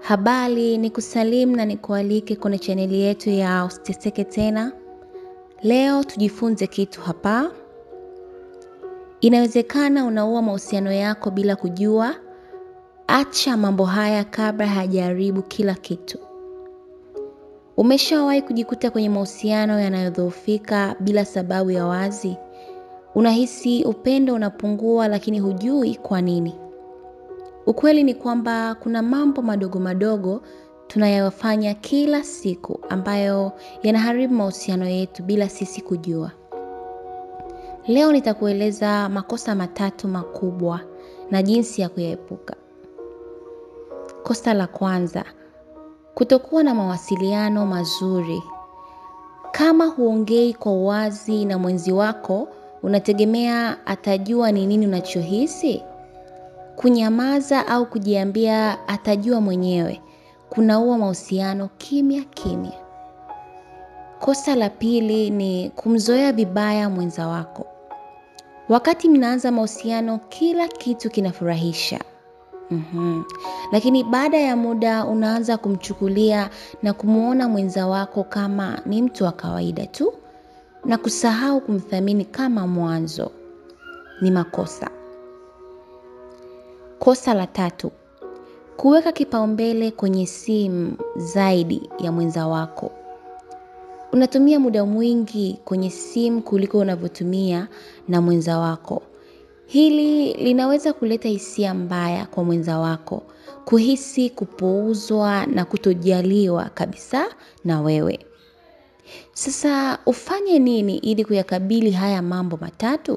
Habari, ni kusalimu na nikualike kwenye chaneli yetu ya Usiteseke Tena. Leo tujifunze kitu hapa. Inawezekana unaua mahusiano yako bila kujua. Acha mambo haya kabla hajaribu kila kitu. Umeshawahi kujikuta kwenye mahusiano yanayodhoofika bila sababu ya wazi? Unahisi upendo unapungua lakini hujui kwa nini. Ukweli ni kwamba kuna mambo madogo madogo tunayofanya kila siku ambayo yanaharibu mahusiano yetu bila sisi kujua. Leo nitakueleza makosa 3 makubwa na jinsi ya kuyaepuka. Kosa la kwanza, kutokuwa na mawasiliano mazuri. Kama huongei kwa uwazi na mwenzi wako, unategemea atajua ni nini unachohisi? Kunyamaza au kujiambia atajua mwenyewe kunaua mahusiano kimya kimya. Kosa la pili ni kumzoea vibaya mwenza wako. Wakati mnaanza mahusiano kila kitu kinafurahisha. Lakini baada ya muda unaanza kumchukulia na kumuona mwenza wako kama ni mtu wa kawaida tu na kusahau kumthamini kama mwanzo. Ni makosa. Kosa la 3, kuweka kipaumbele kwenye simu zaidi ya mwenza wako. Unatumia muda mwingi kwenye simu kuliko unavyotumia na mwenza wako. Hili linaweza kuleta hisia mbaya kwa mwenza wako, kuhisi kupuuzwa na kutojaliwa kabisa na wewe. Sasa ufanye nini ili kuyakabili haya mambo 3?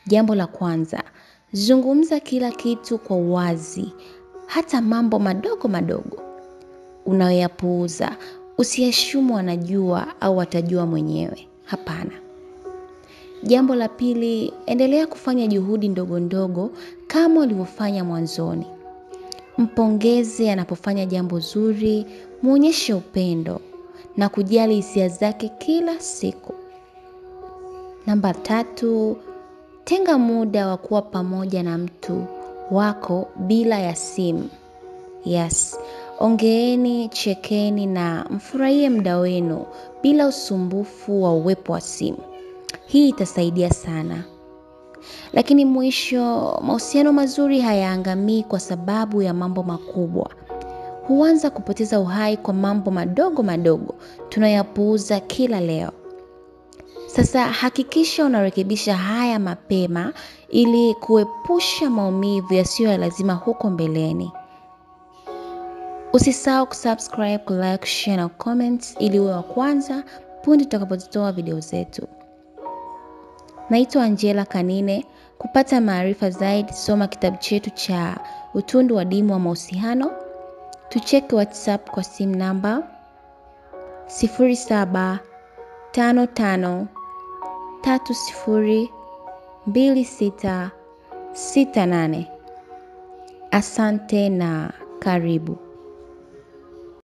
Jambo la kwanza, zungumza kila kitu kwa uwazi, hata mambo madogo madogo unayoyapuuza. Usiashumu anajua au atajua mwenyewe. Hapana. Jambo la pili, endelea kufanya juhudi ndogo ndogo kama ulivyofanya mwanzoni. Mpongeze anapofanya jambo zuri, muonyeshe upendo na kujali hisia zake kila siku. Namba 3, tenga muda wa kuwa pamoja na mtu wako bila ya simu. Yes, ongeeni, chekeni na mfurahie muda wenu bila usumbufu wa uwepo wa simu. Hii itasaidia sana. Lakini mwisho, mahusiano mazuri hayaangamii kwa sababu ya mambo makubwa. Huanza kupoteza uhai kwa mambo madogo madogo tunayapuuza kila leo. Sasa hakikisha unarekebisha haya mapema ili kuepusha maumivu yasiyo ya lazima huko mbeleni. Usisahau kusubscribe, kulike, share na comment ili uwe wa kwanza punde tutakapotoa video zetu. Naitwa Angela Kanine. Kupata maarifa zaidi, soma kitabu chetu cha Utundu wa Dimu wa Mahusiano. Tucheki WhatsApp kwa simu namba 0755302668. Asante na karibu.